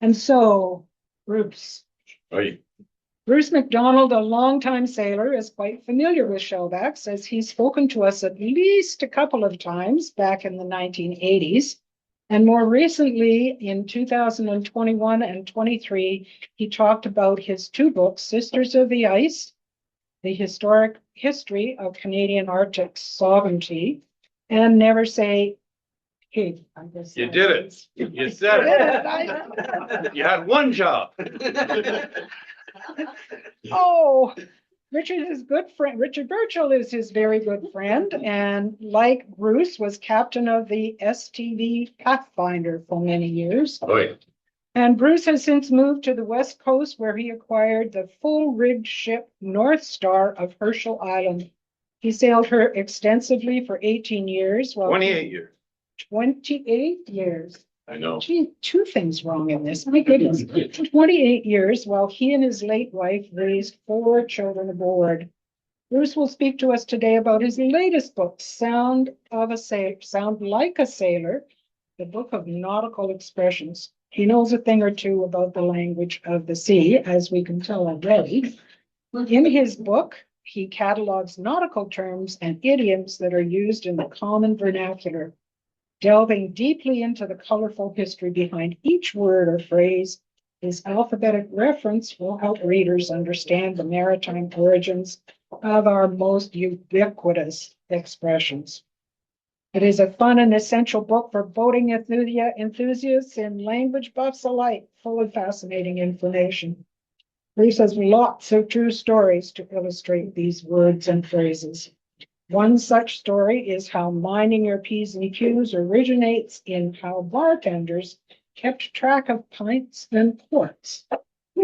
And so, Bruce. Right. Bruce Macdonald, a longtime sailor, is quite familiar with shellbacks, as he's spoken to us at least a couple of times back in the 1980s. And more recently, in 2021 and 23, he talked about his two books, Sisters of the Ice, The Historic History of Canadian Arctic Sovereignty, and Never Say Hey. You did it. You said it. You had one job. Oh, Richard is good friend. Richard Burchill is his very good friend, and like Bruce, was captain of the STV Pathfinder for many years. Right. And Bruce has since moved to the West Coast, where he acquired the full-rigged ship North Star of Herschel Island. He sailed her extensively for 18 years. 28 years. 28 years. I know. Gee, two things wrong in this. My goodness. 28 years while he and his late wife raised 4 children aboard. Bruce will speak to us today about his latest book, Sound Like a Sailor, the Book of Nautical Expressions. He knows a thing or two about the language of the sea, as we can tell already. In his book, he catalogs nautical terms and idioms that are used in the common vernacular. Delving deeply into the colorful history behind each word or phrase, his alphabetic reference will help readers understand the maritime origins of our most ubiquitous expressions. It is a fun and essential book for boating enthusiasts and language buffs alike, full of fascinating information. Bruce has lots of true stories to illustrate these words and phrases. One such story is how minding your P's and Q's originates in how bartenders kept track of pints and quarts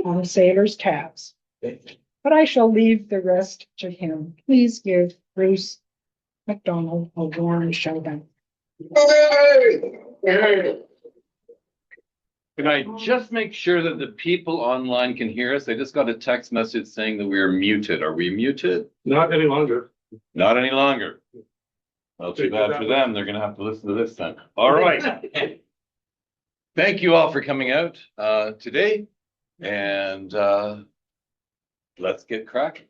on sailors' tabs. But I shall leave the rest to him. Please give Bruce Macdonald a warm shout-out. Can I just make sure that the people online can hear us? I just got a text message saying that we are muted. Are we muted? Not any longer. Not any longer. Well, too bad for them. They're going to have to listen to this then. All right. Thank you all for coming out today, and let's get cracking.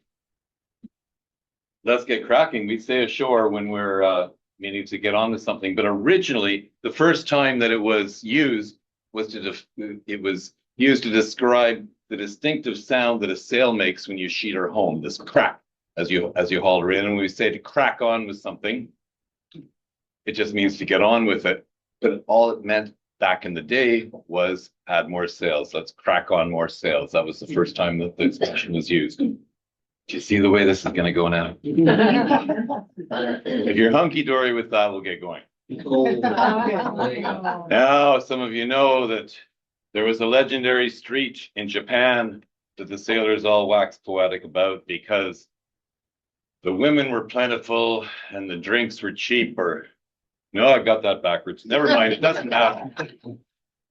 Let's get cracking. We say ashore when we're meaning to get on to something, but originally the first time that it was used was used to describe the distinctive sound that a sail makes when you sheet her home. This crack as you haul her in, and when we say to crack on with something, it just means to get on with it. But all it meant back in the day was add more sails. Let's crack on more sails. That was the first time that the expression was used. Do you see the way this is going to go now? If you're hunky-dory with that, we'll get going. Now, some of you know that there was a legendary street in Japan that the sailors all waxed poetic about because the women were plentiful and the drinks were cheap. Or no, I got that backwards. Never mind, it doesn't matter.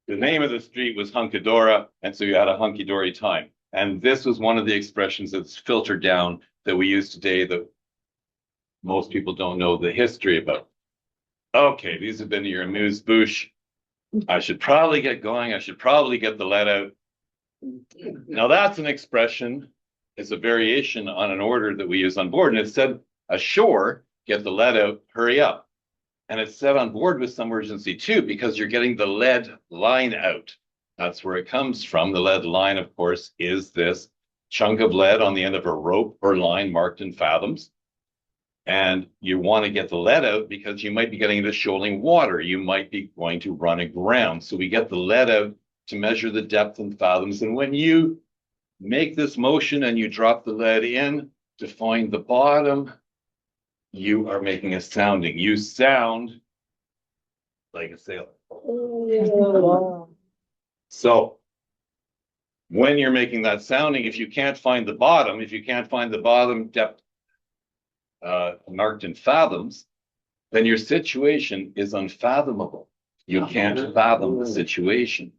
The name of the street was Hunkadora, and so you had a hunky-dory time. And this was one of the expressions that's filtered down that we use today that most people don't know the history about. Okay, these have been your amuse-bouche. I should probably get going. I should probably get the lead out. Now that's an expression. It's a variation on an order that we use on board. And it said, ashore, get the lead out, hurry up. And it's said on board with some urgency too, because you're getting the lead line out. That's where it comes from. The lead line, of course, is this chunk of lead on the end of a rope or line marked in fathoms. And you want to get the lead out because you might be getting into shoaling water. You might be going to run aground. So we get the lead out to measure the depth in fathoms. And when you make this motion and you drop the lead in to find the bottom, you are making a sounding. You sound like a sailor. So when you're making that sounding, if you can't find the bottom, depth marked in fathoms, then your situation is unfathomable. You can't fathom the situation.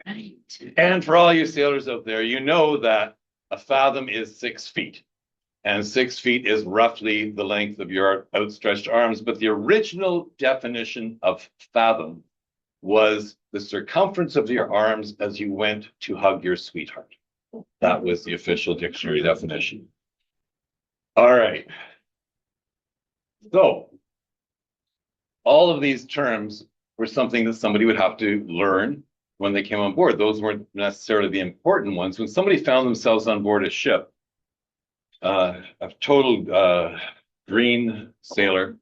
Right. And for all you sailors out there, you know that a fathom is 6 feet. And 6 feet is roughly the length of your outstretched arms. But the original definition of fathom was the circumference of your arms as you went to hug your sweetheart. That was the official dictionary definition. All right. So all of these terms were something that somebody would have to learn when they came on board. Those weren't necessarily the important ones. When somebody found themselves on board a ship, a total green sailor,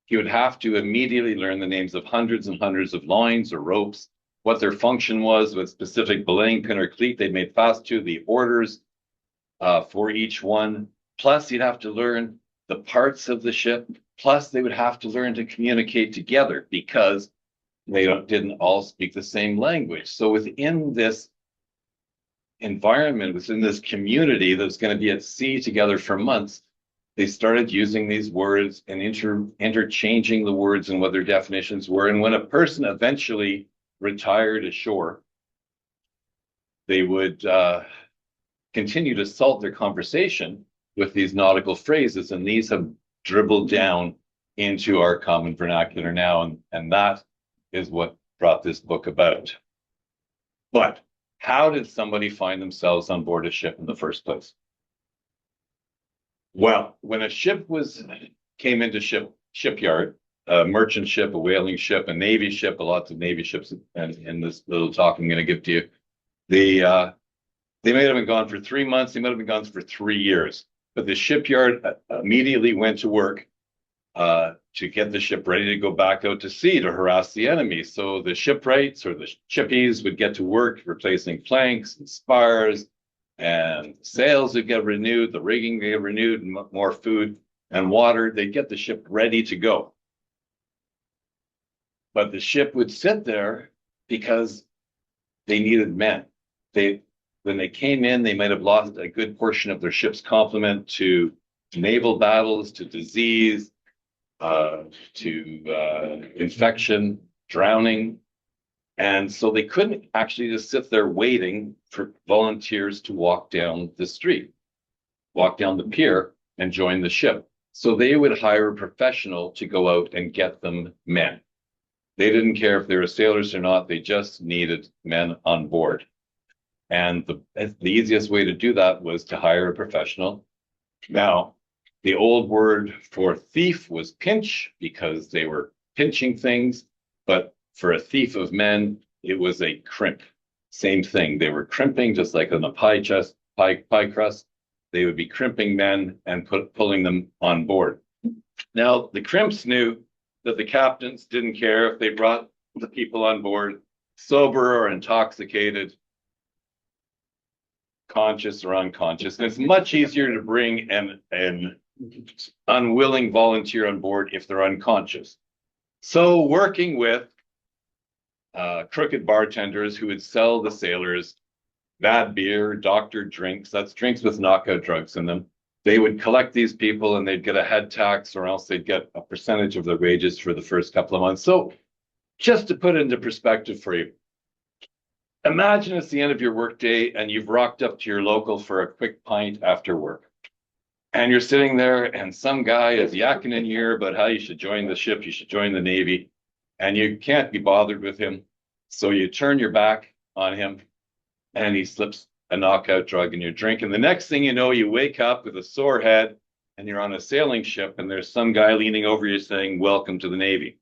he would have to immediately learn the names of hundreds and hundreds of lines or ropes, what their function was, what specific belaying pin or cleat they'd made fast to, the orders for each one. Plus, you'd have to learn the parts of the ship. Plus, they would have to learn to communicate together because they didn't all speak the same language. So within this environment, within this community that's going to be at sea together for months, they started using these words and interchanging the words and what their definitions were. And when a person eventually retired ashore, they would continue to salt their conversation with these nautical phrases, and these have dribbled down into our common vernacular now, and that is what brought this book about. But how did somebody find themselves on board a ship in the first place? Well, when a ship came into shipyard, a merchant ship, a whaling ship, a navy ship, lots of navy ships, and in this little talk I'm going to give to you, they may have been gone for 3 months, they might have been gone for 3 years, but the shipyard immediately went to work to get the ship ready to go back out to sea to harass the enemy. So the shipwrights or the chippies would get to work replacing planks and spars, and sails would get renewed, the rigging would get renewed, and more food and water. They'd get the ship ready to go. But the ship would sit there because they needed men. When they came in, they might have lost a good portion of their ship's complement to naval battles, to disease, to infection, drowning. And so they couldn't actually just sit there waiting for volunteers to walk down the street, walk down the pier and join the ship. So they would hire a professional to go out and get them men. They didn't care if they were sailors or not. They just needed men on board. And the easiest way to do that was to hire a professional. Now, the old word for thief was pinch because they were pinching things, but for a thief of men, it was a crimp. Same thing. They were crimping, just like on a pie crust. They would be crimping men and pulling them on board. Now, the crimps knew that the captains didn't care if they brought the people on board sober or intoxicated, conscious or unconscious. And it's much easier to bring an unwilling volunteer on board if they're unconscious. So working with crooked bartenders who would sell the sailors bad beer, doctored drinks, that's drinks with knockout drugs in them, they would collect these people and they'd get a head tax, or else they'd get a percentage of their wages for the first couple of months. So just to put it into perspective for you, imagine it's the end of your workday and you've rocked up to your local for a quick pint after work. And you're sitting there and some guy is yakking in your ear about how you should join the ship, you should join the Navy, and you can't be bothered with him. So you turn your back on him and he slips a knockout drug in your drink. And the next thing you know, you wake up with a sore head and you're on a sailing ship and there's some guy leaning over you saying, "Welcome to the Navy."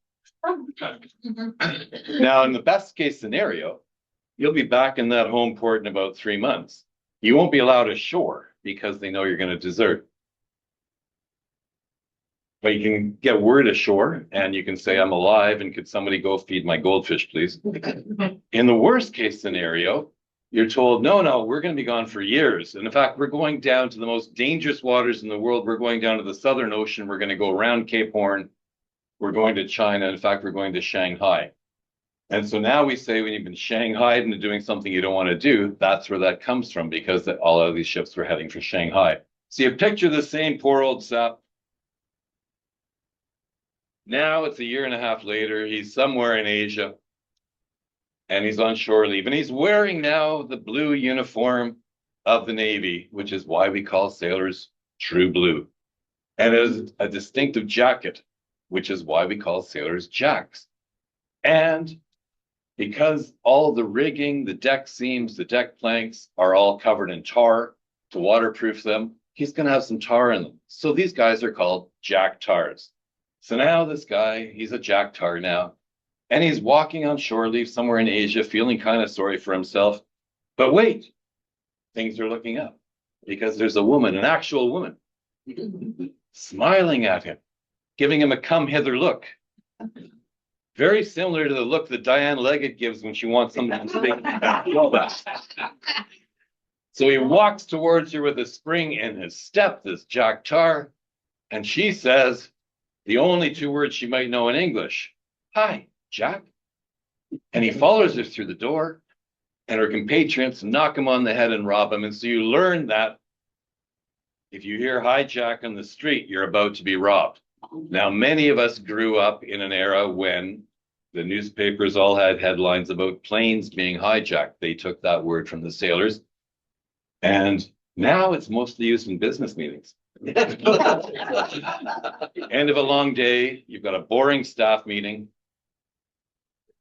Now, in the best case scenario, you'll be back in that home port in about 3 months. You won't be allowed ashore because they know you're going to desert. But you can get word ashore and you can say, "I'm alive and could somebody go feed my goldfish, please?" In the worst case scenario, you're told, no, we're going to be gone for years. And in fact, we're going down to the most dangerous waters in the world. We're going down to the Southern Ocean. We're going to go around Cape Horn. We're going to China. In fact, we're going to Shanghai. And so now we say when you've been shanghaied into doing something you don't want to do, that's where that comes from, because all of these ships were heading for Shanghai. So you picture the same poor old sap. Now it's a year and a half later. He's somewhere in Asia and he's on shore leave. And he's wearing now the blue uniform of the Navy, which is why we call sailors true blue. And it is a distinctive jacket, which is why we call sailors jacks. And because all the rigging, the deck seams, the deck planks are all covered in tar to waterproof them, he's going to have some tar in them. So these guys are called jack tars. So now this guy, he's a jack tar now, and he's walking on shore leave somewhere in Asia, feeling kind of sorry for himself. But wait, things are looking up because there's a woman, an actual woman, smiling at him, giving him a come hither look. Very similar to the look that Diane Leggett gives when she wants someone to speak. So he walks towards her with a spring in his step, this jack tar, and she says the only two words she might know in English, "Hi, Jack." And he follows her through the door, and her compatriots knock him on the head and rob him. And so you learn that if you hear "Hi, Jack" on the street, you're about to be robbed. Now, many of us grew up in an era when the newspapers all had headlines about planes being hijacked. They took that word from the sailors. And now it's mostly used in business meetings. End of a long day, you've got a boring staff meeting.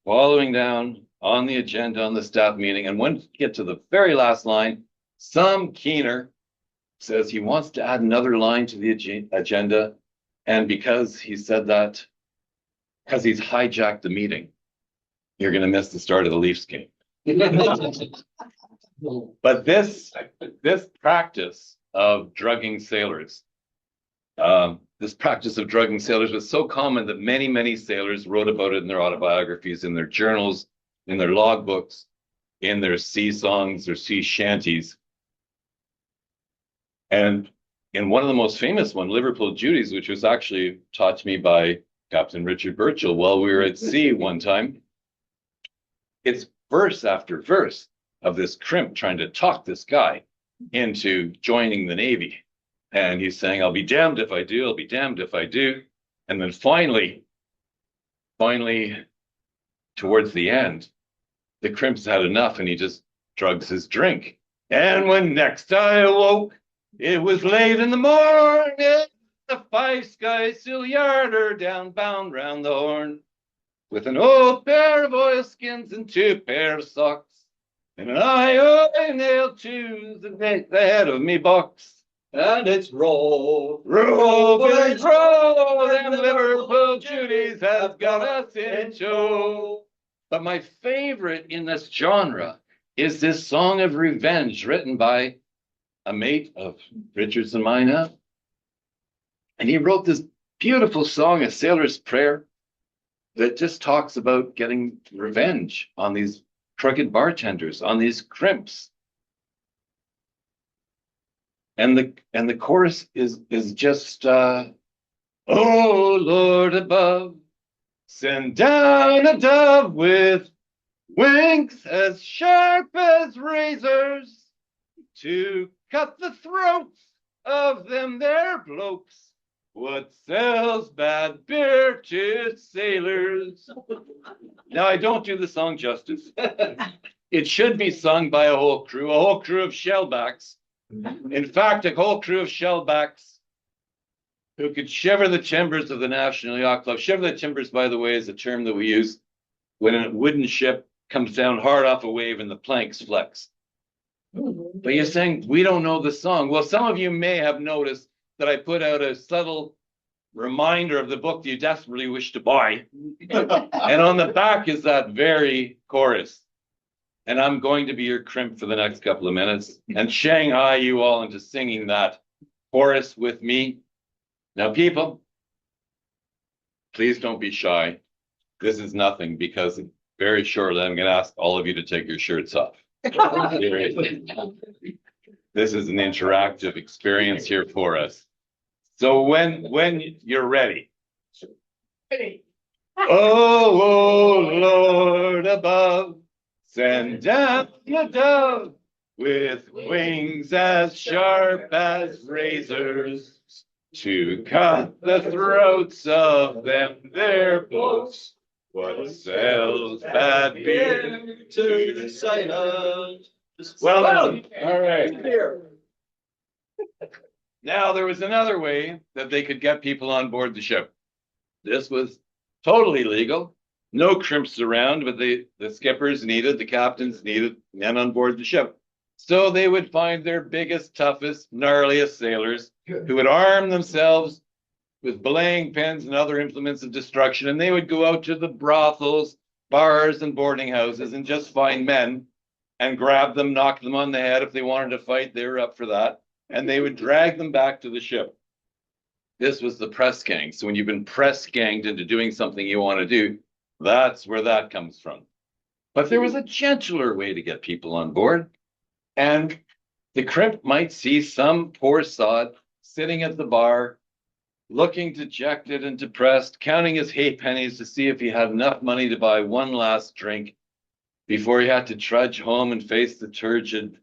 Following down on the agenda on the staff meeting, and when you get to the very last line, some keener says he wants to add another line to the agenda, and because he said that, because he's hijacked the meeting, you're going to miss the start of the Leafs game. But this practice of drugging sailors, was so common that many sailors wrote about it in their autobiographies, in their journals, in their logbooks, in their sea songs or sea shanties. And in one of the most famous one, Liverpool Judies, which was actually taught to me by Captain Richard Burchill while we were at sea one time, it's verse after verse of this crimp trying to talk this guy into joining the Navy. And he's saying, "I'll be damned if I do, I'll be damned if I do." And then finally, towards the end, the crimp's had enough and he just drugs his drink. "And when next I awoke, it was late in the morning, the five skysail yarder down bound round the Horn, with an old pair of oilskins and two pair of socks, and an eye nailed to the head of me box. And it's roll, boys, roll, them Liverpool Judies has got us in tow." But my favorite in this genre is this song of revenge written by a mate of Richard's and mine now. And he wrote this beautiful song, A Sailor's Prayer, that just talks about getting revenge on these crooked bartenders, on these crimps. And the chorus is just "Oh Lord above, send down a dove with wings as sharp as razors to cut the throats of them there blokes what sells bad beer to sailors." Now, I don't do the song justice. It should be sung by a whole crew of shellbacks. In fact, a whole crew of shellbacks who could shiver the timbers of the National Yacht Club. Shiver the timbers, by the way, is a term that we use when a wooden ship comes down hard off a wave and the planks flex. But you're saying we don't know the song. Well, some of you may have noticed that I put out a subtle reminder of the book you desperately wish to buy. And on the back is that very chorus. And I'm going to be your crimp for the next couple of minutes and Shanghai you all into singing that chorus with me. Now, people, please don't be shy. This is nothing, because very shortly I'm going to ask all of you to take your shirts off. This is an interactive experience here for us. So when you're ready. Oh Lord above, send down a dove with wings as sharp as razors to cut the throats of them there blokes what sells bad beer to the sailors. Well done. All right. Now, there was another way that they could get people on board the ship. This was totally legal. No crimps around, but the skippers needed, the captains needed men on board the ship. So they would find their biggest, toughest, gnarliest sailors who would arm themselves with belaying pins and other implements of destruction, and they would go out to the brothels, bars, and boarding houses and just find men and grab them, knock them on the head. If they wanted to fight, they were up for that. And they would drag them back to the ship. This was the press gang. So when you've been press ganged into doing something you want to do, that's where that comes from. But there was a gentler way to get people on board. And the crimp might see some poor sod sitting at the bar, looking dejected and depressed, counting his halfpennies to see if he had enough money to buy one last drink before he had to trudge home and face the turgid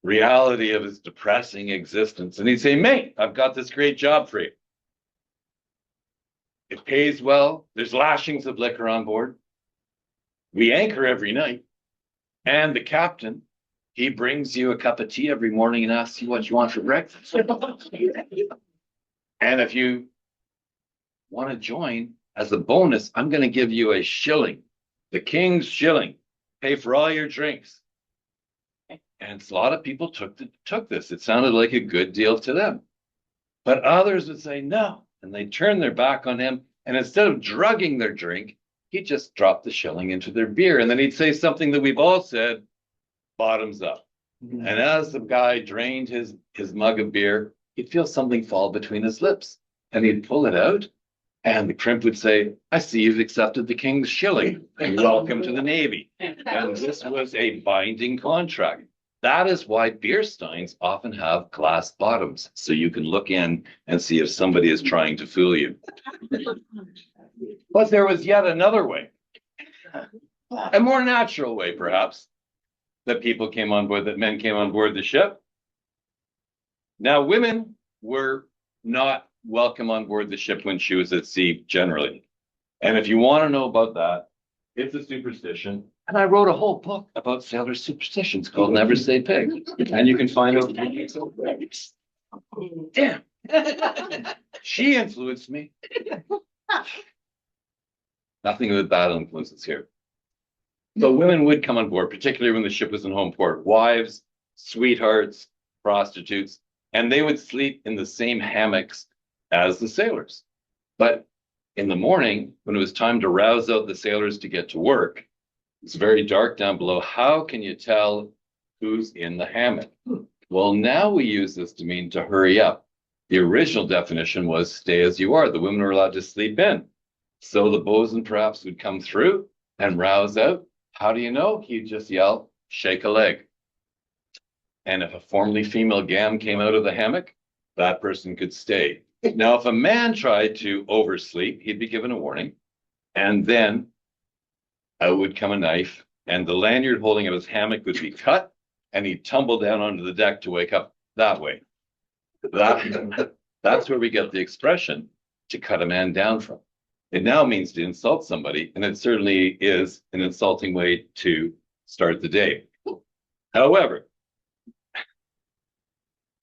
reality of his depressing existence. And he'd say, mate, I've got this great job for you. It pays well. There's lashings of liquor on board. We anchor every night. And the captain, he brings you a cup of tea every morning and asks you what you want for breakfast. And if you want to join, as a bonus, I'm going to give you a shilling, the king's shilling, pay for all your drinks. And a lot of people took this. It sounded like a good deal to them. But others would say no, and they'd turn their back on him. And instead of drugging their drink, he'd just drop the shilling into their beer. And then he'd say something that we've all said, bottoms up. Mm-hmm. And as the guy drained his mug of beer, he'd feel something fall between his lips. And he'd pull it out. And the crimp would say, I see you've accepted the king's shilling. Welcome to the Navy. And this was a binding contract. That is why beer steins often have glass bottoms, so you can look in and see if somebody is trying to fool you. But there was yet another way, a more natural way, perhaps, that people came on board, that men came on board the ship. Now, women were not welcome on board the ship when she was at sea, generally. And if you want to know about that, it's a superstition. And I wrote a whole book about sailor superstitions called Never Say Pig. And you can find out. Damn. She influenced me. Nothing of bad influences here. So women would come on board, particularly when the ship was in home port. Wives, sweethearts, prostitutes, and they would sleep in the same hammocks as the sailors. But in the morning, when it was time to rouse out the sailors to get to work, it's very dark down below. How can you tell who's in the hammock? Well, now we use this to mean to hurry up. The original definition was stay as you are. The women were allowed to sleep in. So the bosun perhaps would come through and rouse out. How do you know? He'd just yell, shake a leg. And if a formerly female gam came out of the hammock, that person could stay. Now, if a man tried to oversleep, he'd be given a warning. And then out would come a knife, and the lanyard holding of his hammock would be cut, and he'd tumble down onto the deck to wake up that way. That's where we get the expression to cut a man down from. It now means to insult somebody, and it certainly is an insulting way to start the day. However,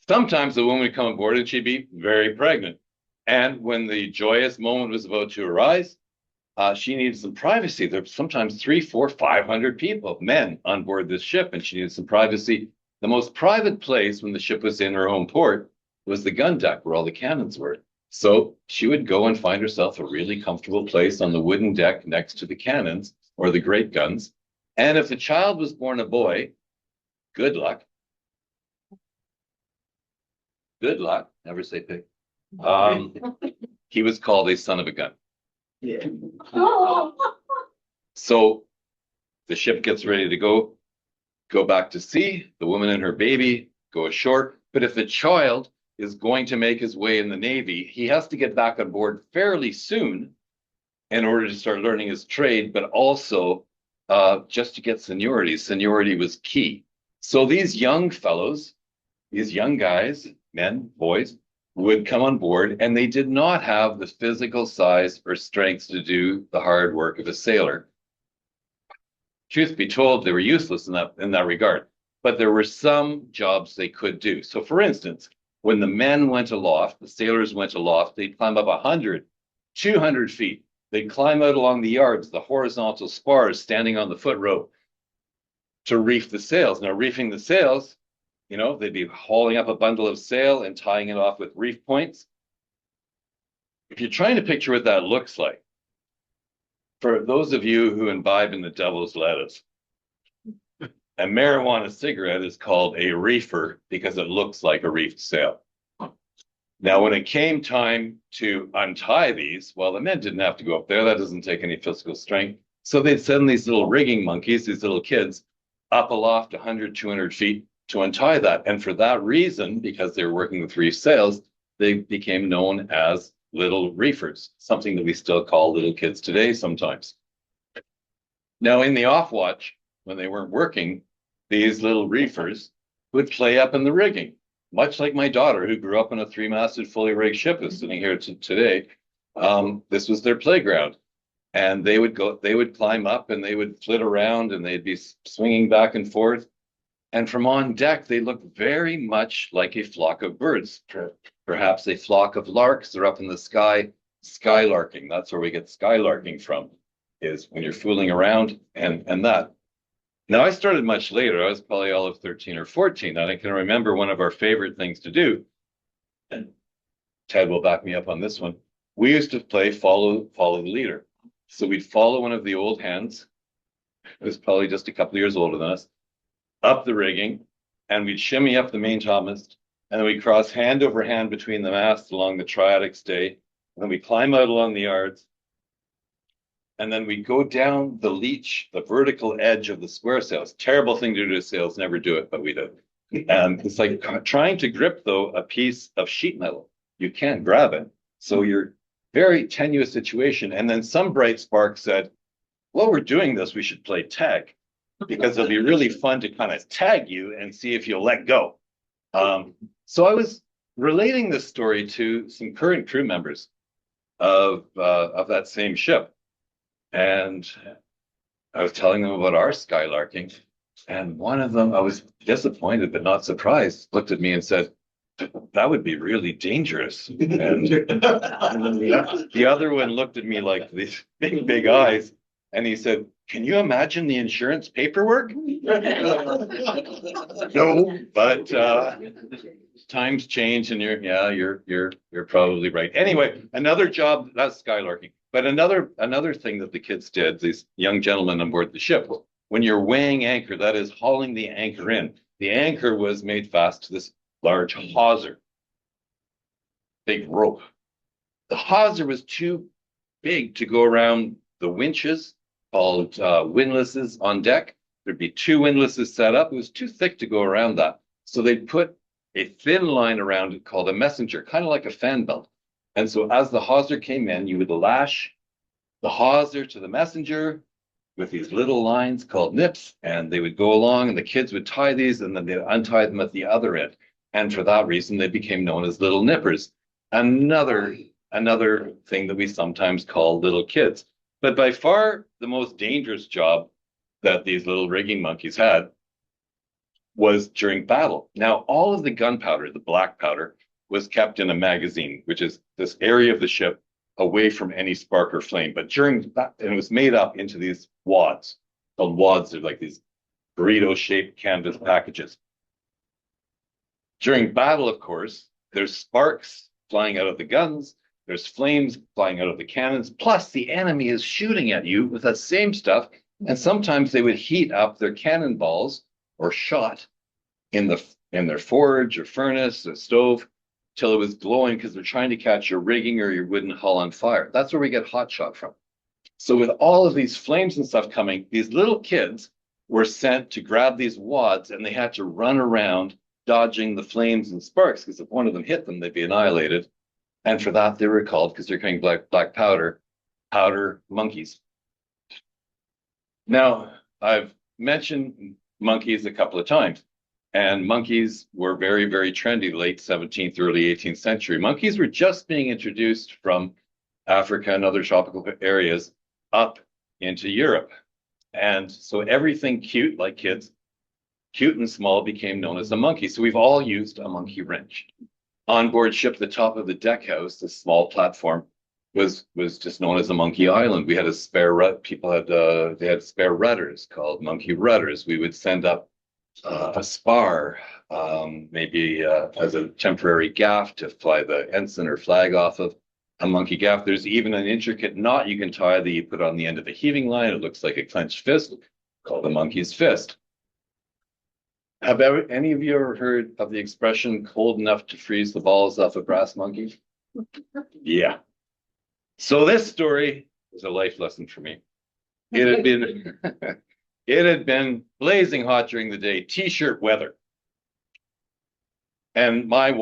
sometimes a woman would come aboard and she'd be very pregnant. And when the joyous moment was about to arise, she needed some privacy. There were sometimes 300, 400, 500 people, men on board this ship, and she needed some privacy. The most private place when the ship was in her home port was the gun deck where all the cannons were. So she would go and find herself a really comfortable place on the wooden deck next to the cannons or the great guns. And if the child was born a boy, good luck. Good luck. Never say pig. He was called a son of a gun. Yeah. So the ship gets ready to go back to sea. The woman and her baby go ashore. But if the child is going to make his way in the Navy, he has to get back on board fairly soon in order to start learning his trade, but also just to get seniority. Seniority was key. So these young fellows, these young guys, men, boys, would come on board, and they did not have the physical size or strength to do the hard work of a sailor. Truth be told, they were useless in that regard, but there were some jobs they could do. So for instance, when the men went aloft, the sailors went aloft, they'd climb up 100, 200 feet They'd climb out along the yards, the horizontal spars standing on the foot rope to reef the sails. Now, reefing the sails, they'd be hauling up a bundle of sail and tying it off with reef points. If you're trying to picture what that looks like, for those of you who imbibe in the devil's lettuce, a marijuana cigarette is called a reefer because it looks like a reefed sail. Now, when it came time to untie these, well, the men didn't have to go up there. That doesn't take any physical strength. So they'd send these little rigging monkeys, these little kids, up aloft 100, 200 feet to untie that. And for that reason, because they were working with reef sails, they became known as little reefers, something that we still call little kids today sometimes. Now, in the off watch, when they weren't working, these little reefers would play up in the rigging, much like my daughter, who grew up on a three-masted, fully rigged ship, is sitting here today. This was their playground, and they would climb up and they would flit around and they'd be swinging back and forth. And from on deck, they looked very much like a flock of birds, perhaps a flock of larks. They're up in the sky, skylarking. That's where we get skylarking from, is when you're fooling around and that. Now, I started much later. I was probably all of 13 or 14, and I can remember one of our favorite things to do, and Ted will back me up on this one. We used to play follow the leader. So we'd follow one of the old hens, who was probably just a couple of years older than us, up the rigging, and we'd shimmy up the main topmast, and then we'd cross hand over hand between the masts along the triadic stay, and then we'd climb out along the yards, and then we go down the leech, the vertical edge of the square sails. Terrible thing to do to sails, never do it, but we did. And it's like trying to grip, though, a piece of sheet metal. You can't grab it. So you're very tenuous situation. And then some bright spark said, well, we're doing this, we should play tag, because it'll be really fun to kind of tag you and see if you'll let go. So I was relating this story to some current crew members of that same ship. And I was telling them about our skylarking, and one of them, I was disappointed but not surprised, looked at me and said, that would be really dangerous. And the other one looked at me like these big eyes, and he said, can you imagine the insurance paperwork? No, but times change, and you're probably right. Anyway, another job, that's skylarking. But another thing that the kids did, these young gentlemen on board the ship, when you're weighing anchor, that is hauling the anchor in, the anchor was made fast to this large hawser, big rope. The hawser was too big to go around the winches, called windlasses on deck. There'd be two windlasses set up. It was too thick to go around that. So they'd put a thin line around it called a messenger, kind of like a fan belt. And so as the hawser came in, you would lash the hawser to the messenger with these little lines called nips, and they would go along, and the kids would tie these, and then they'd untie them at the other end. And for that reason, they became known as little nippers. Another thing that we sometimes call little kids. But by far the most dangerous job that these little rigging monkeys had was during battle. Now, all of the gunpowder, the black powder, was kept in a magazine, which is this area of the ship away from any spark or flame. But during that, and it was made up into these wads, called wads. They're like these burrito-shaped canvas packages. During battle, of course, there's sparks flying out of the guns, there's flames flying out of the cannons, plus the enemy is shooting at you with that same stuff. And sometimes they would heat up their cannonballs or shot in their forge or furnace or stove till it was glowing, because they're trying to catch your rigging or your wooden hull on fire. That's where we get hot shot from. So with all of these flames and stuff coming, these little kids were sent to grab these wads, and they had to run around dodging the flames and sparks, because if one of them hit them, they'd be annihilated. And for that, they were called, because they're carrying black powder monkeys. Now, I've mentioned monkeys a couple of times. And monkeys were very, very trendy, late 17th, early 18th century. Monkeys were just being introduced from Africa and other tropical areas up into Europe. And so everything cute, like kids, cute and small, became known as a monkey. So we've all used a monkey wrench. On board ship, the top of the deck house, this small platform, was just known as a monkey island. We had a spare rudder. People had they had spare rudders called monkey rudders. We would send up a spar, maybe as a temporary gaff to fly the ensign or flag off of. A monkey gaff. There's even an intricate knot you can tie that you put on the end of a heaving line. It looks like a clenched fist, called a monkey's fist. Have any of you ever heard of the expression "cold enough to freeze the balls off a brass monkey"? Yeah. So this story is a life lesson for me. It had been it had been blazing hot during the day, t-shirt weather. And my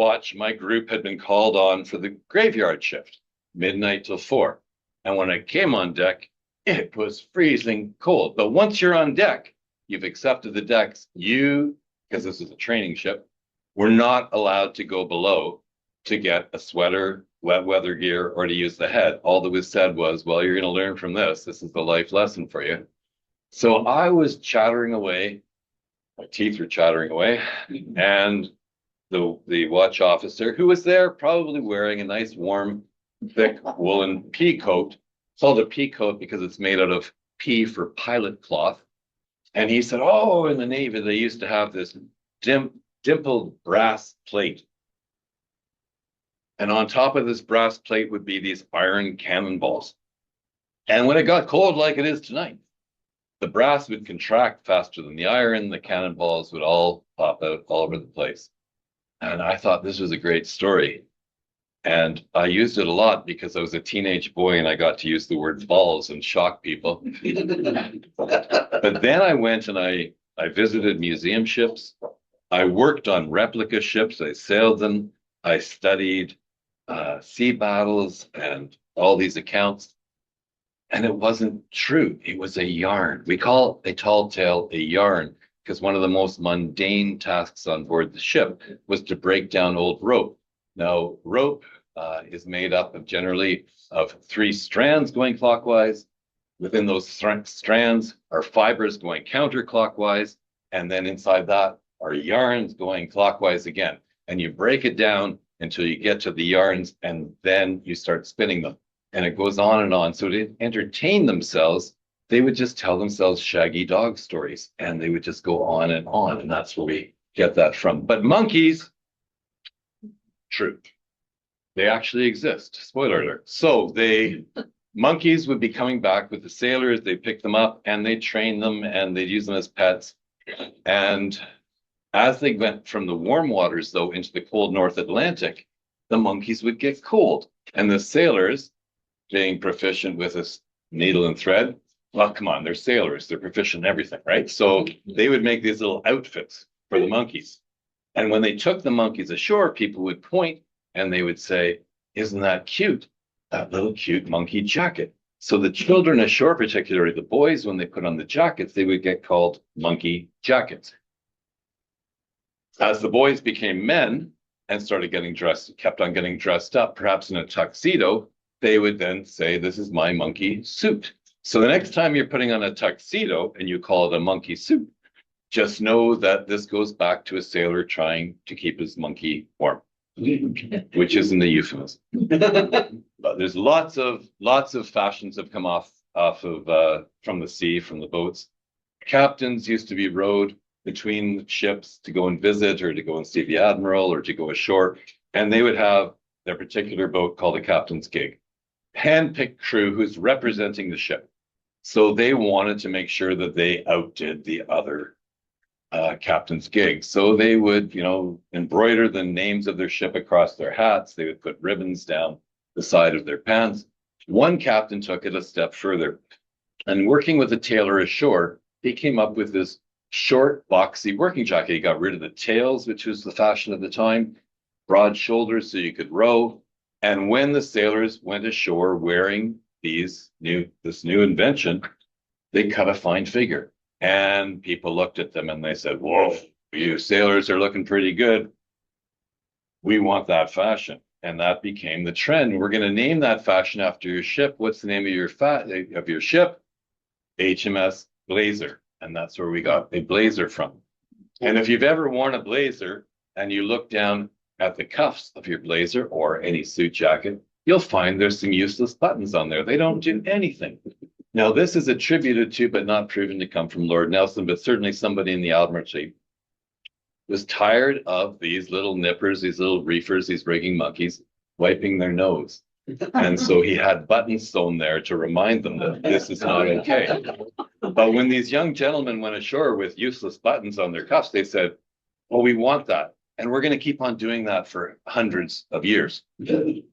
group had been called on for the graveyard shift, midnight till 4. And when I came on deck, it was freezing cold. But once you're on deck, you've accepted the decks. Because this is a training ship, were not allowed to go below to get a sweater, wet weather gear, or to use the head. All that was said was, well, you're going to learn from this. This is the life lesson for you. So I was chattering away. My teeth were chattering away. And the watch officer, who was there probably wearing a nice warm thick woolen pea coat. It's called a pea coat because it's made out of pea for pilot cloth. And he said, oh, in the Navy, they used to have this dimpled brass plate. And on top of this brass plate would be these iron cannonballs. And when it got cold like it is tonight, the brass would contract faster than the iron. The cannonballs would all pop out all over the place. And I thought this was a great story. And I used it a lot because I was a teenage boy and I got to use the word balls and shock people. But then I went and I visited museum ships. I worked on replica ships. I sailed them. I studied sea battles and all these accounts. And it wasn't true. It was a yarn. We call a tall tale a yarn because one of the most mundane tasks on board the ship was to break down old rope. Now, rope is made up of generally of 3 strands going clockwise. Within those strands are fibers going counterclockwise. And then inside that are yarns going clockwise again. And you break it down until you get to the yarns and then you start spinning them. And it goes on and on. So to entertain themselves, they would just tell themselves shaggy dog stories and they would just go on. And that's where we get that from. But monkeys, true. They actually exist. Spoiler alert. So monkeys would be coming back with the sailors. They pick them up and they train them and they'd use them as pets. And as they went from the warm waters, though, into the cold North Atlantic, the monkeys would get cold. And the sailors, being proficient with a needle and thread, well, come on, they're sailors. They're proficient in everything, right? So they would make these little outfits for the monkeys. And when they took the monkeys ashore, people would point and they would say, isn't that cute? That little cute monkey jacket. So the children ashore, particularly the boys, when they put on the jackets, they would get called monkey jackets. As the boys became men and started getting dressed, kept on getting dressed up, perhaps in a tuxedo, they would then say, this is my monkey suit. So the next time you're putting on a tuxedo and you call it a monkey suit, just know that this goes back to a sailor trying to keep his monkey warm, which isn't a euphemism. But there's lots of fashions have come off of from the sea, from the boats. Captains used to be rowed between ships to go and visit or to go and see the admiral or to go ashore. And they would have their particular boat called a captain's gig, hand-picked crew who's representing the ship. So they wanted to make sure that they outdid the other captain's gig. So they would, embroider the names of their ship across their hats. They would put ribbons down the side of their pants. One captain took it a step further. And working with a tailor ashore, he came up with this short, boxy working jacket. He got rid of the tails, which was the fashion at the time, broad shoulders so you could row. And when the sailors went ashore wearing this new invention, they cut a fine figure. And people looked at them and they said, whoa, you sailors are looking pretty good. We want that fashion. And that became the trend. We're going to name that fashion after your ship. What's the name of your ship? HMS Blazer. And that's where we got a blazer from. And if you've ever worn a blazer and you look down at the cuffs of your blazer or any suit jacket, you'll find there's some useless buttons on there. They don't do anything. Now, this is attributed to, but not proven to come from Lord Nelson, but certainly somebody in the Admiralty was tired of these little nippers, these little reefers, these rigging monkeys wiping their nose. And so he had buttons sewn there to remind them that this is not okay. But when these young gentlemen went ashore with useless buttons on their cuffs, they said, well, we want that. And we're going to keep on doing that for hundreds of years. I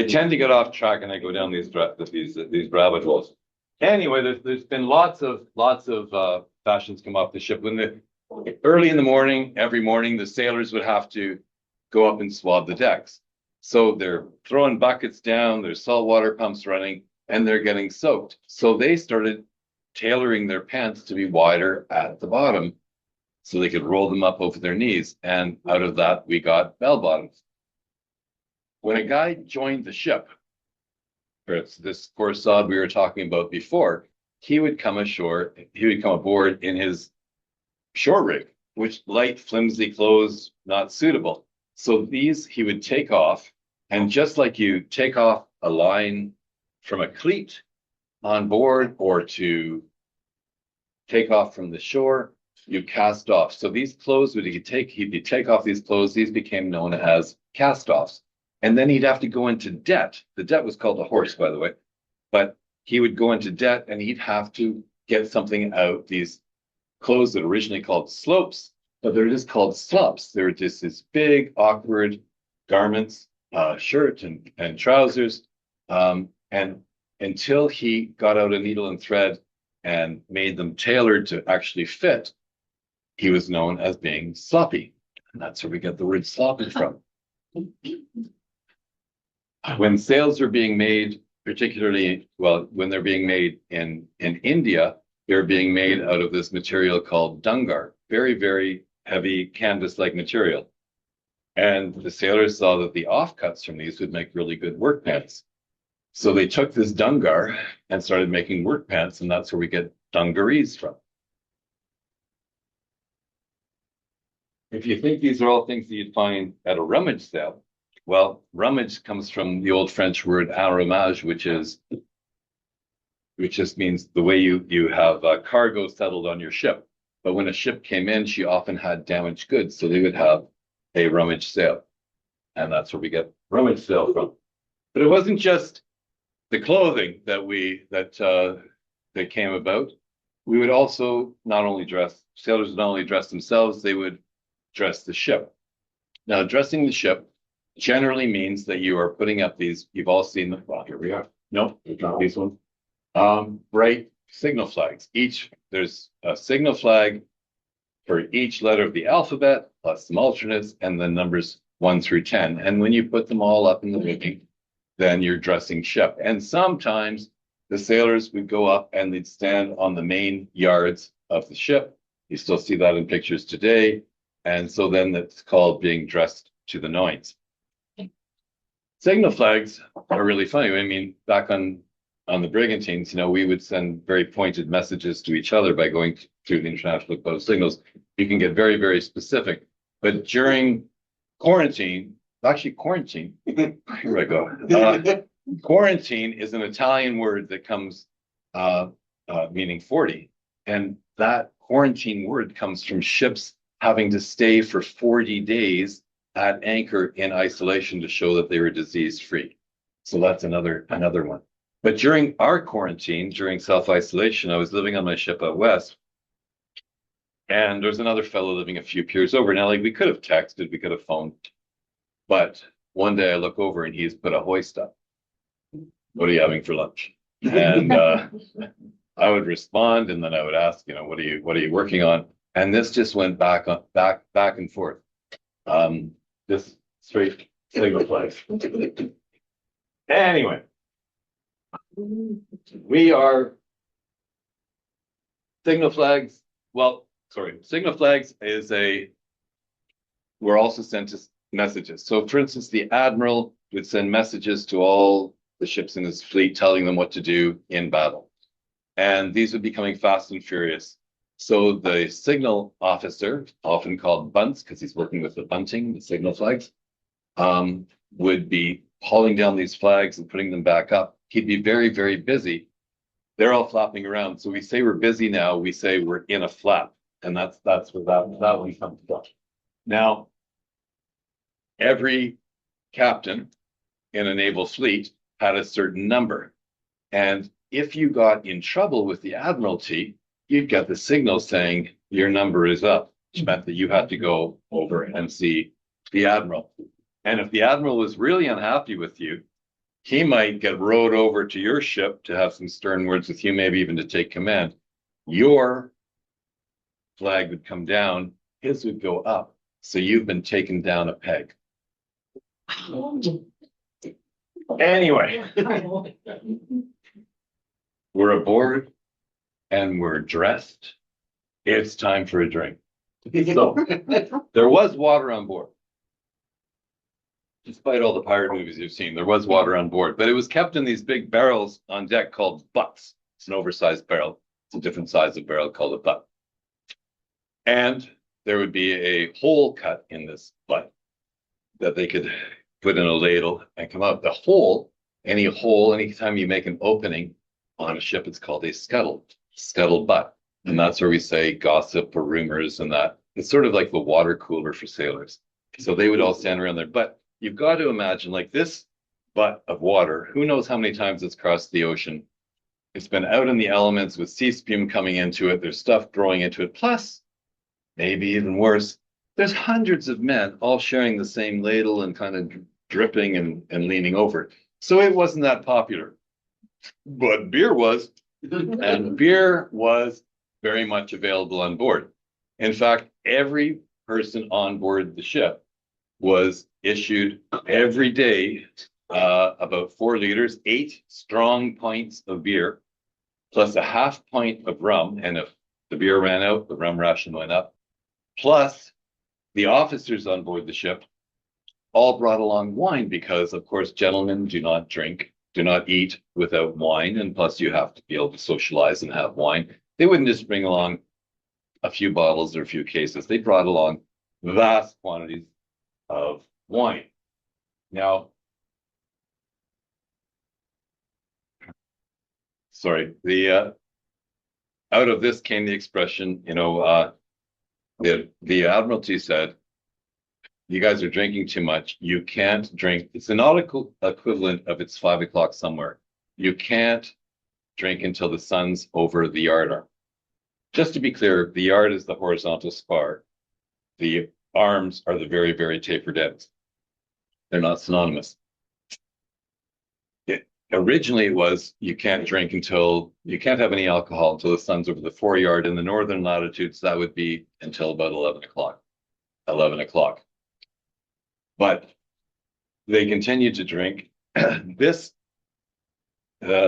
tend to get off track and I go down these rabbit holes. Anyway, there's been lots of fashions come off the ship. Early in the morning, every morning, the sailors would have to go up and swab the decks. So they're throwing buckets down, there's saltwater pumps running, and they're getting soaked. So they started tailoring their pants to be wider at the bottom so they could roll them up over their knees. And out of that, we got bell bottoms. When a guy joined the ship, this Corsad we were talking about before, he would come aboard in his shore rig, which light, flimsy clothes, not suitable. So these he would take off, and just like you take off a line from a cleat on board or to take off from the shore, you cast off. So these clothes, he'd take off these clothes, these became known as cast-offs. And then he'd have to go into debt. The debt was called a horse, by the way. But he would go into debt and he'd have to get something out. These clothes that originally called slopes, but they're just called slops. They're just this big, awkward garments, shirt and trousers. And until he got out a needle and thread and made them tailored to actually fit, he was known as being sloppy. And that's where we get the word sloppy from. When sails are being made, particularly, when they're being made in India, they're being made out of this material called dungar, very, very heavy canvas-like material. And the sailors saw that the offcuts from these would make really good work pants. So they took this dungar and started making work pants, and that's where we get dungarees from. If you think these are all things that you'd find at a rummage sale, well, rummage comes from the old French word aromage, which just means the way you have cargo settled on your ship. But when a ship came in, she often had damaged goods, so they would have a rummage sale. And that's where we get rummage sale from. But it wasn't just the clothing that came about. We would also sailors would not only dress themselves, they would dress the ship. Now, dressing the ship generally means that you are putting up these, you've all seen them. Well, here we are. No, not these ones. Bright signal flags. There's a signal flag for each letter of the alphabet, plus some alternates, and then numbers 1 through 10. And when you put them all up in the rigging, then you're dressing ship. And sometimes the sailors would go up and they'd stand on the main yards of the ship. You still see that in pictures today. And so then that's called being dressed to the nines. Signal flags are really funny. I mean, back on the brigantines, we would send very pointed messages to each other by going through the International Code of Signals. You can get very, very specific. But during quarantine, here I go. Quarantine is an Italian word that comes meaning 40. And that quarantine word comes from ships having to stay for 40 days at anchor in isolation to show that they were disease-free. So that's another one. But during our quarantine, during self-isolation, I was living on my ship out west, and there's another fellow living a few piers over. Now, we could have texted, we could have phoned, but one day I look over and he's put a hoist up. What are you having for lunch? And I would respond, and then I would ask, what are you working on? And this just went back and forth. This straight signal flags. Anyway, we are signal flags. Signal flags we're also sent to messages. So for instance, the admiral would send messages to all the ships in his fleet telling them what to do in battle. And these would be coming fast and furious. So the signal officer, often called bunts, because he's working with the bunting, the signal flags, would be hauling down these flags and putting them back up. He'd be very, very busy. They're all flapping around. So we say we're busy now. We say we're in a flap, and that's where that one comes from. Now, every captain in a naval fleet had a certain number, and if you got in trouble with the admiralty, you'd get the signal saying your number is up, which meant that you had to go over and see the admiral. And if the admiral was really unhappy with you, he might get rowed over to your ship to have some stern words with you, maybe even to take command. Your flag would come down, his would go up. So you've been taken down a peg. Anyway, we're aboard and we're dressed. It's time for a drink. So there was water on board. Despite all the pirate movies you've seen, there was water on board, but it was kept in these big barrels on deck called butts. It's an oversized barrel. It's a different size of barrel called a butt. And there would be a hole cut in this butt that they could put in a ladle and come out. The hole, anytime you make an opening on a ship, it's called a scuttle butt. And that's where we say gossip or rumors and that. It's sort of like the water cooler for sailors. So they would all stand around there. But you've got to imagine, like, this butt of water, who knows how many times it's crossed the ocean. It's been out in the elements with sea spume coming into it. There's stuff growing into it. Plus, maybe even worse, there's hundreds of men all sharing the same ladle and kind of dripping and leaning over it. So it wasn't that popular. But beer was, and beer was very much available on board. In fact, every person on board the ship was issued every day about 4 liters, 8 strong pints of beer, plus a half pint of rum. And if the beer ran out, the rum ration went up. Plus, the officers on board the ship all brought along wine because, of course, gentlemen do not eat without wine. And plus, you have to be able to socialize and have wine. They wouldn't just bring along a few bottles or a few cases. They brought along vast quantities of wine. Now, sorry, out of this came the expression, the Admiralty said, you guys are drinking too much. You can't drink. It's the nautical equivalent of it's 5 o'clock somewhere. You can't drink until the sun's over the yard arm. Just to be clear, the yard is the horizontal spar. The arms are the very, very tapered ends. They're not synonymous. Originally, it was you can't have any alcohol until the sun's over the foreyard. In the northern latitudes, that would be until about 11 o'clock. 11 o'clock. But they continued to drink. This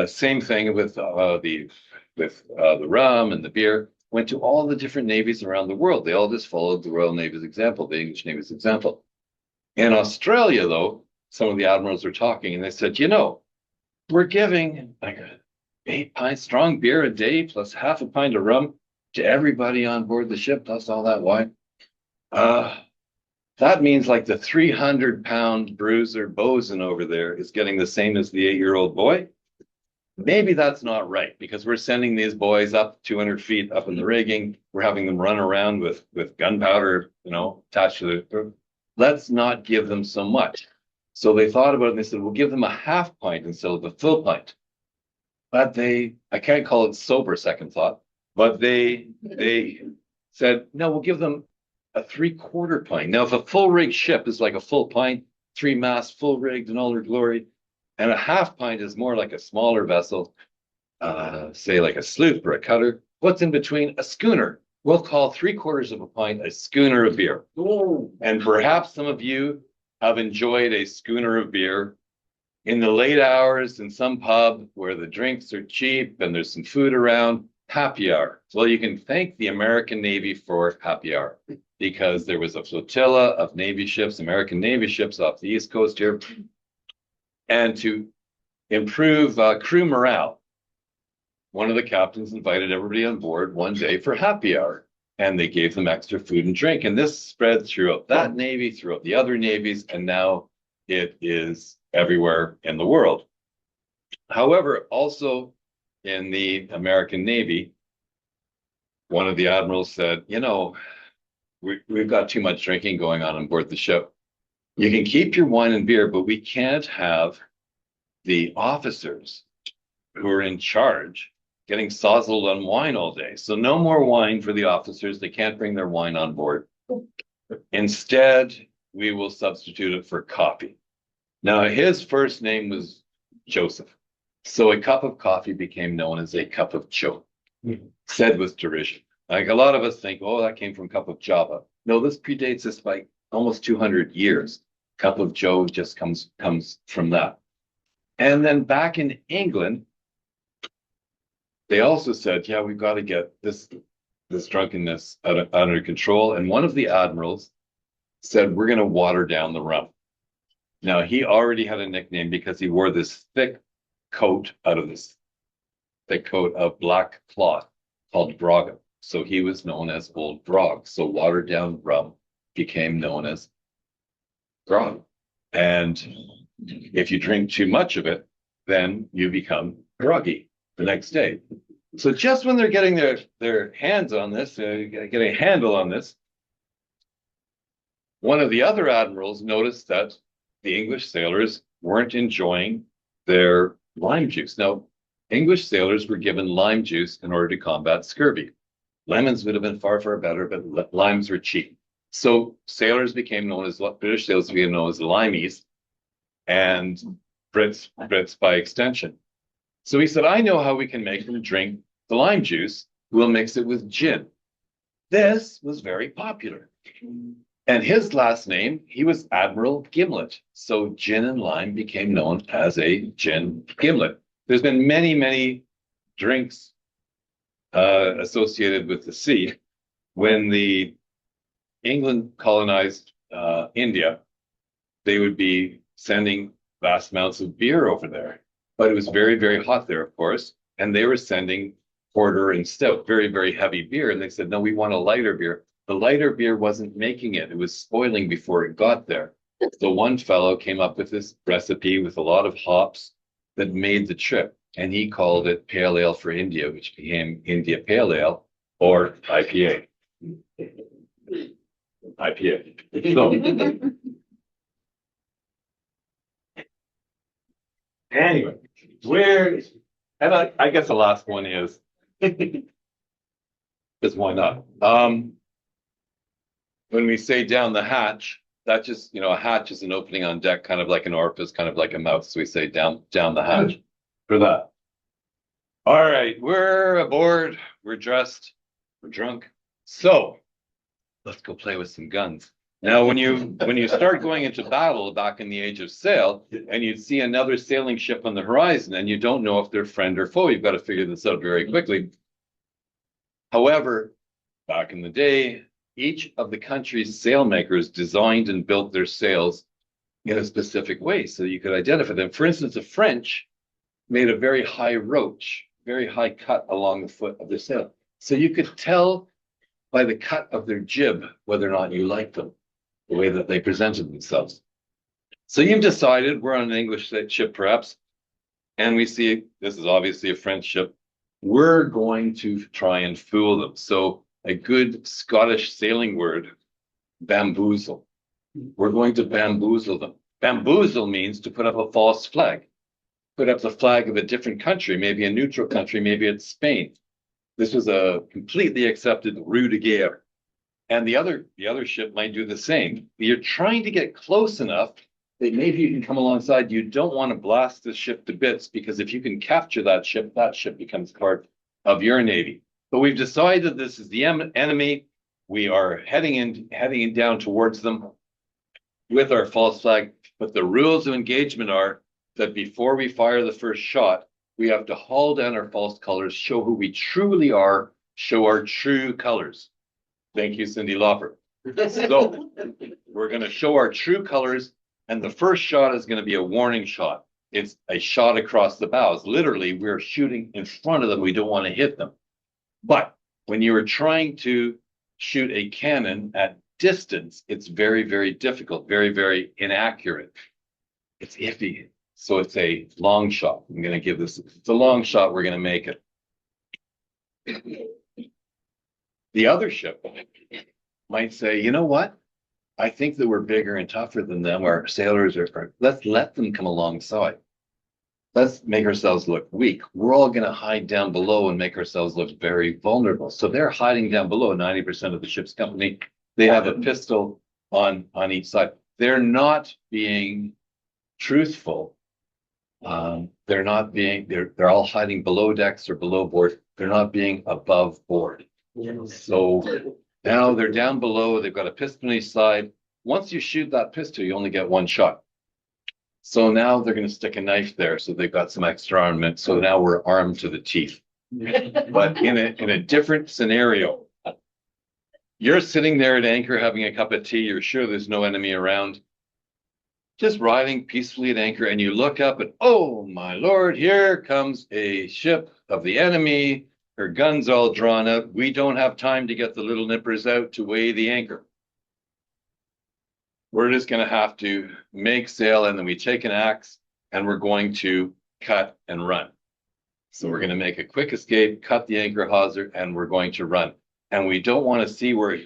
same thing with the rum and the beer went to all the different navies around the world. They all just followed the Royal Navy's example, the English Navy's example. In Australia, though, some of the admirals were talking, and they said, we're giving like 8 pints strong beer a day plus half a pint of rum to everybody on board the ship, plus all that wine. That means like the 300-pound bruiser bosun over there is getting the same as the 8-year-old boy. Maybe that's not right, because we're sending these boys up 200 feet up in the rigging. We're having them run around with gunpowder, attached to their. Let's not give them so much. So they thought about it and they said, we'll give them a half pint instead of a full pint. But I can't call it sober second thought, but they said, no, we'll give them a 3/4 pint. Now, if a full rig ship is like a full pint, 3 masts, full rigged in all their glory, and a half pint is more like a smaller vessel, say like a sloop or a cutter. What's in between? A schooner. We'll call 3/4 of a pint a schooner of beer. Ooh. And perhaps some of you have enjoyed a schooner of beer in the late hours in some pub where the drinks are cheap and there's some food around. Happy hour. Well, you can thank the American Navy for happy hour, because there was a flotilla of Navy ships, American Navy ships off the East Coast here. And to improve crew morale, one of the captains invited everybody on board one day for happy hour, and they gave them extra food and drink. And this spread throughout that navy, throughout the other navies, and now it is everywhere in the world. However, also in the American Navy, one of the admirals said, you know, we've got too much drinking going on board the ship. You can keep your wine and beer, but we can't have the officers who are in charge getting sozzled on wine all day. So no more wine for the officers. They can't bring their wine on board. Instead, we will substitute it for coffee. Now, his first name was Joseph. So a cup of coffee became known as a cup of Joe, said with derision. Like a lot of us think, oh, that came from cup of Java. No, this predates us by almost 200 years. Cup of Joe just comes from that. And then back in England, they also said, yeah, we've got to get this drunkenness under control. And one of the admirals said, we're going to water down the rum. Now, he already had a nickname because he wore this thick coat of black cloth called Braga. So he was known as Old Grog. So watered down rum became known as grog. And if you drink too much of it, then you become groggy the next day. So just when they're getting their hands on this, getting a handle on this, one of the other admirals noticed that the English sailors weren't enjoying their lime juice. Now, English sailors were given lime juice in order to combat scurvy. Lemons would have been far, far better, but limes were cheap. So sailors became known as, British sailors became known as limeys, and Brits by extension. So he said, I know how we can make them drink the lime juice. We'll mix it with gin. This was very popular. And his last name, he was Admiral Gimlet. So gin and lime became known as a gin gimlet. There's been many, many drinks associated with the sea. When the England colonized India, they would be sending vast amounts of beer over there. But it was very, very hot there, of course. And they were sending porter and stout, very, very heavy beer. And they said, no, we want a lighter beer. The lighter beer wasn't making it. It was spoiling before it got there. So one fellow came up with this recipe with a lot of hops that made the trip. And he called it Pale Ale for India, which became India Pale Ale or IPA. IPA. So, anyway, and I guess the last one is, why not? When we say down the hatch, that just, a hatch is an opening on deck, kind of like an orifice, kind of like a mouth. So we say down the hatch for that. All right, we're aboard, we're dressed, we're drunk. So let's go play with some guns. Now, when you start going into battle back in the age of sail, and you see another sailing ship on the horizon, and you don't know if they're friend or foe, you've got to figure this out very quickly. However, back in the day, each of the country's sailmakers designed and built their sails in a specific way so you could identify them. For instance, the French made a very high roach, very high cut along the foot of their sail. So you could tell by the cut of their jib whether or not you liked them, the way that they presented themselves. So you've decided we're on an English ship perhaps, and we see this is obviously a French ship. We're going to try and fool them. So a good Scottish sailing word, bamboozle. We're going to bamboozle them. Bamboozle means to put up a false flag. Put up the flag of a different country, maybe a neutral country, maybe it's Spain. This was a completely accepted ruse de guerre. And the other ship might do the same. You're trying to get close enough that maybe you can come alongside. You don't want to blast the ship to bits, because if you can capture that ship becomes part of your navy. But we've decided this is the enemy. We are heading down towards them with our false flag. But the rules of engagement are that before we fire the first shot, we have to haul down our false colors, show who we truly are, show our true colors. Thank you, Cyndi Lauper. So we're going to show our true colors, and the first shot is going to be a warning shot. it's a shot across the bows. Literally, we're shooting in front of them. We don't want to hit them. But when you are trying to shoot a cannon at distance, it's very, very difficult, very, very inaccurate. It's iffy. So it's a long shot. I'm going to give this, it's a long shot. We're going to make it. The other ship might say, you know what? I think that we're bigger and tougher than them. Our sailors are, let's let them come alongside. Let's make ourselves look weak. We're all going to hide down below and make ourselves look very vulnerable. So they're hiding down below. 90% of the ship's company, they have a pistol on each side. They're not being truthful. They're not being, they're all hiding below decks or below board. They're not being above board. So now they're down below. They've got a pistol on each side. Once you shoot that pistol, you only get one shot. So now they're going to stick a knife there. So they've got some extra armament. So now we're armed to the teeth. But in a different scenario, you're sitting there at anchor having a cup of tea. You're sure there's no enemy around. Just riding peacefully at anchor, and you look up and, oh my Lord, here comes a ship of the enemy. Her guns all drawn up. We don't have time to get the little nippers out to weigh the anchor. We're just going to have to make sail, and then we take an axe and we're going to cut and run. So we're going to make a quick escape, cut the anchor hawser, and we're going to run. And we don't want to see where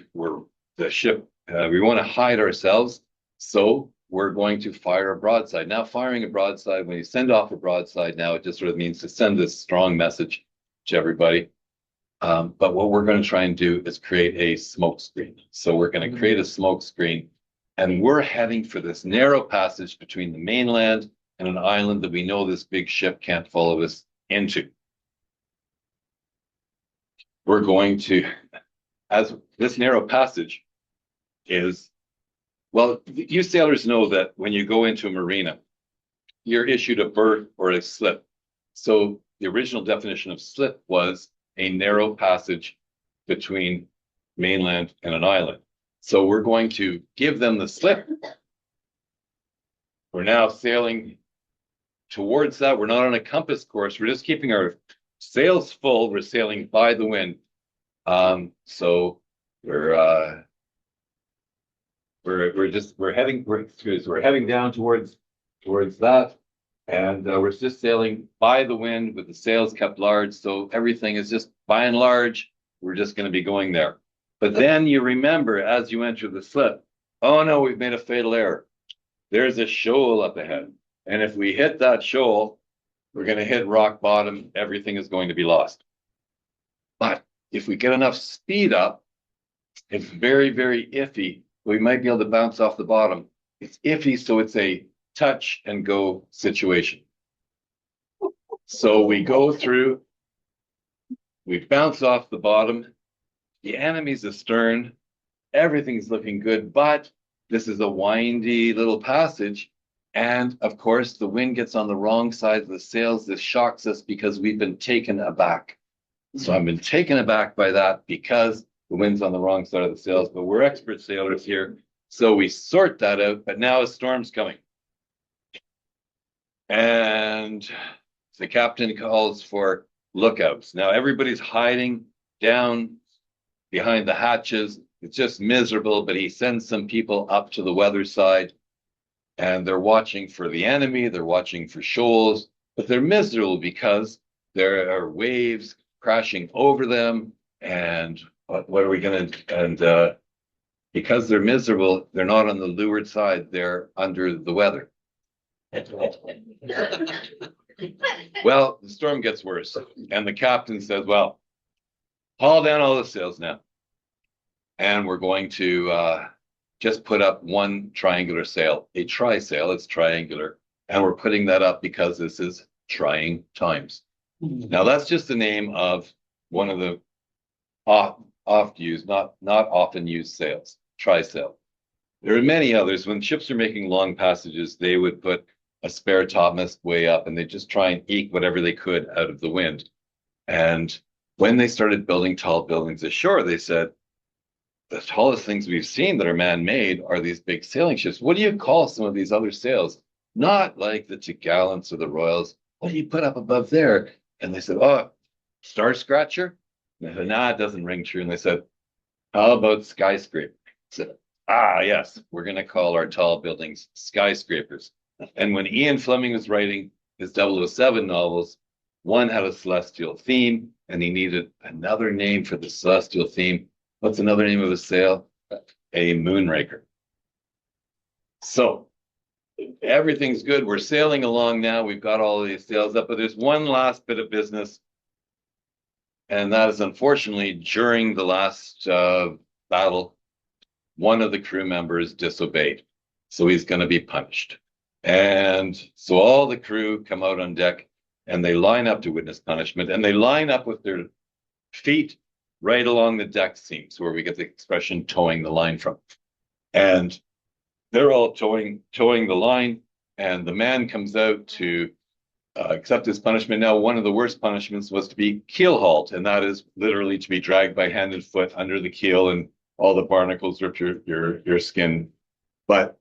the ship, we want to hide ourselves. So we're going to fire a broadside. Now, firing a broadside, when you send off a broadside, now it just sort of means to send this strong message to everybody. But what we're going to try and do is create a smoke screen. So we're going to create a smoke screen, and we're heading for this narrow passage between the mainland and an island that we know this big ship can't follow us into. We're going to, as this narrow passage is, well, you sailors know that when you go into a marina, you're issued a berth or a slip. So the original definition of slip was a narrow passage between mainland and an island. So we're going to give them the slip. We're now sailing towards that. We're not on a compass course. We're just keeping our sails full. We're sailing by the wind. So we're heading down towards that, and we're just sailing by the wind with the sails kept large. So everything is just by and large, we're just going to be going there. But then you remember as you enter the slip, oh no, we've made a fatal error. There's a shoal up ahead, and if we hit that shoal, we're going to hit rock bottom. Everything is going to be lost. But if we get enough speed up, it's very, very iffy. We might be able to bounce off the bottom. It's iffy, so it's a touch and go situation. So we go through, we bounce off the bottom, the enemy's astern, everything's looking good, but this is a windy little passage. And of course, the wind gets on the wrong side of the sails. This shocks us because we've been taken aback. So I've been taken aback by that because the wind's on the wrong side of the sails, but we're expert sailors here. So we sort that out, but now a storm's coming. And the captain calls for lookouts. Now everybody's hiding down behind the hatches. It's just miserable, but he sends some people up to the weather side, and they're watching for the enemy. They're watching for shoals, but they're miserable because there are waves crashing over them. And what are we going to, and because they're miserable, they're not on the leeward side, they're under the weather. Well, the storm gets worse, and the captain says, well, haul down all the sails now. And we're going to just put up one triangular sail, a trysail, it's triangular. And we're putting that up because this is trying times. Now that's just the name of one of the oft used, not often used sails, trysail. There are many others. When ships are making long passages, they would put a spare topmast way up, and they just try and eke whatever they could out of the wind. And when they started building tall buildings ashore, they said, the tallest things we've seen that are man-made are these big sailing ships. What do you call some of these other sails? not like the Gallants or the Royals. What do you put up above there? And they said, oh, Star Scratcher? And I said, nah, it doesn't ring true. And they said, how about skyscraper? I said, ah, yes, we're going to call our tall buildings skyscrapers. And when Ian Fleming was writing his 007 novels, one had a celestial theme, and he needed another name for the celestial theme. What's another name of a sail? A moonraker. So everything's good. We're sailing along now. We've got all of these sails up, but there's one last bit of business. And that is, unfortunately, during the last battle, one of the crew members disobeyed. So he's going to be punished. And so all the crew come out on deck and they line up to witness punishment, and they line up with their feet right along the deck seams, where we get the expression towing the line from. And they're all towing the line, and the man comes out to accept his punishment. Now, one of the worst punishments was to be keel hauled, and that is literally to be dragged by hand and foot under the keel, and all the barnacles rip your skin. But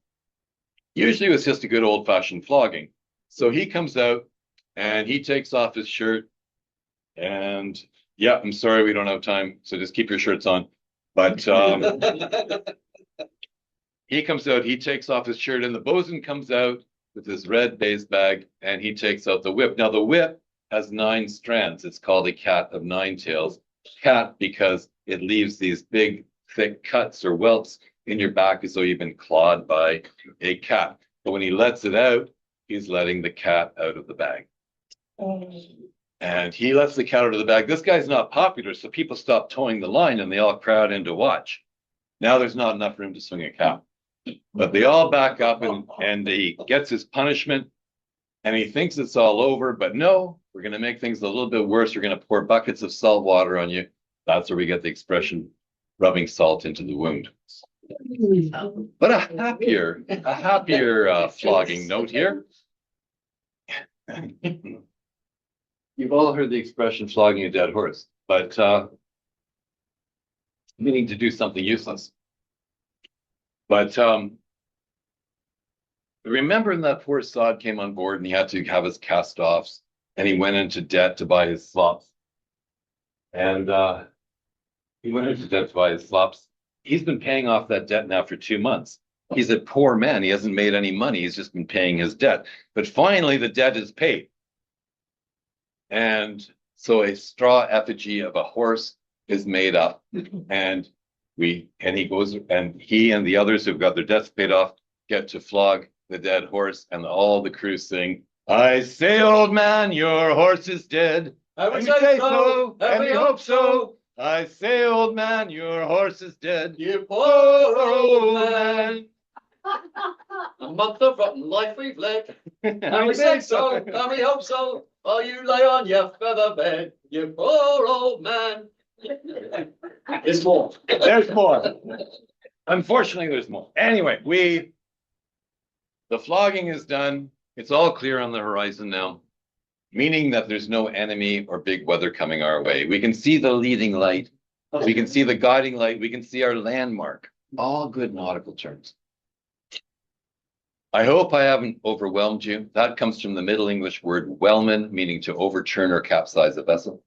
usually it was just a good old-fashioned flogging. So he comes out and he takes off his shirt, and yeah, I'm sorry, we don't have time, so just keep your shirts on. But he comes out, he takes off his shirt, and the bosun comes out with his red baize bag, and he takes out the whip. Now, the whip has 9 strands. It's called a cat of 9 tails. Cat because it leaves these big, thick cuts or welts in your back as though you've been clawed by a cat. But when he lets it out, he's letting the cat out of the bag. And he lets the cat out of the bag. This guy's not popular, so people stop towing the line and they all crowd in to watch. Now there's not enough room to swing a cat. But they all back up, and he gets his punishment, and he thinks it's all over. But no, we're going to make things a little bit worse. We're going to pour buckets of salt water on you. That's where we get the expression rubbing salt into the wound. But a happier flogging note here. You've all heard the expression flogging a dead horse, but meaning to do something useless. But remember when that poor sod came on board and he had to have his cast-offs, and he went into debt to buy his slops. And he went into debt to buy his slops. He's been paying off that debt now for 2 months. He's a poor man. He hasn't made any money. He's just been paying his debt. But finally, the debt is paid. And so a straw effigy of a horse is made up, and he goes, and he and the others who've got their debts paid off get to flog the dead horse, and all the crew sing, I say, old man, your horse is dead. I would say so, and we hope so. I say, old man, your horse is dead. You poor old man. A month of rotten life we've led. And we say so, and we hope so. While you lay on your feather bed, you poor old man. There's more. There's more. Unfortunately, there's more. Anyway, the flogging is done. It's all clear on the horizon now, meaning that there's no enemy or big weather coming our way. We can see the leading light. We can see the guiding light. We can see our landmark. All good nautical terms. I hope I haven't overwhelmed you. That comes from the Middle English word whelmen, meaning to overturn or capsize a vessel.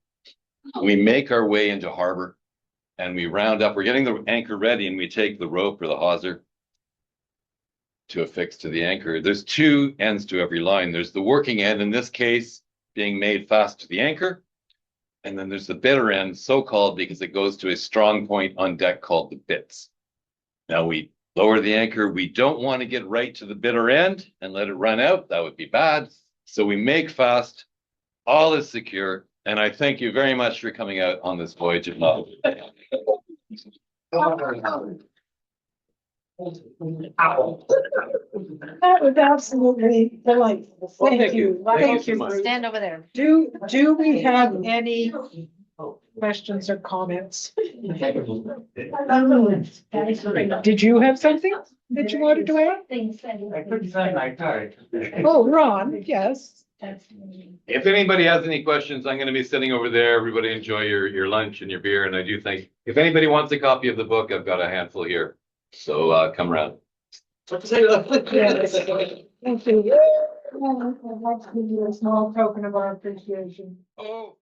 We make our way into harbor, and we round up. We're getting the anchor ready, and we take the rope or the hawser to affix to the anchor. There's 2 ends to every line. There's the working end, in this case, being made fast to the anchor. And then there's the bitter end, so-called because it goes to a strong point on deck called the bitts. Now we lower the anchor. We don't want to get right to the bitter end and let it run out. That would be bad. So we make fast. All is secure. And I thank you very much for coming out on this voyage of knowledge. That was absolutely delightful. Thank you. Thank you. you. Stand over there. Do we have any questions or comments? Did you have something that you wanted to add? I couldn't find my card. Oh, Ron, yes. If anybody has any questions, I'm going to be sitting over there. Everybody enjoy your lunch and your beer. And I do think if anybody wants a copy of the book, I've got a handful here. So come around. Potato. Yes. Thank you. I'd like to give you a small token of our appreciation. Oh.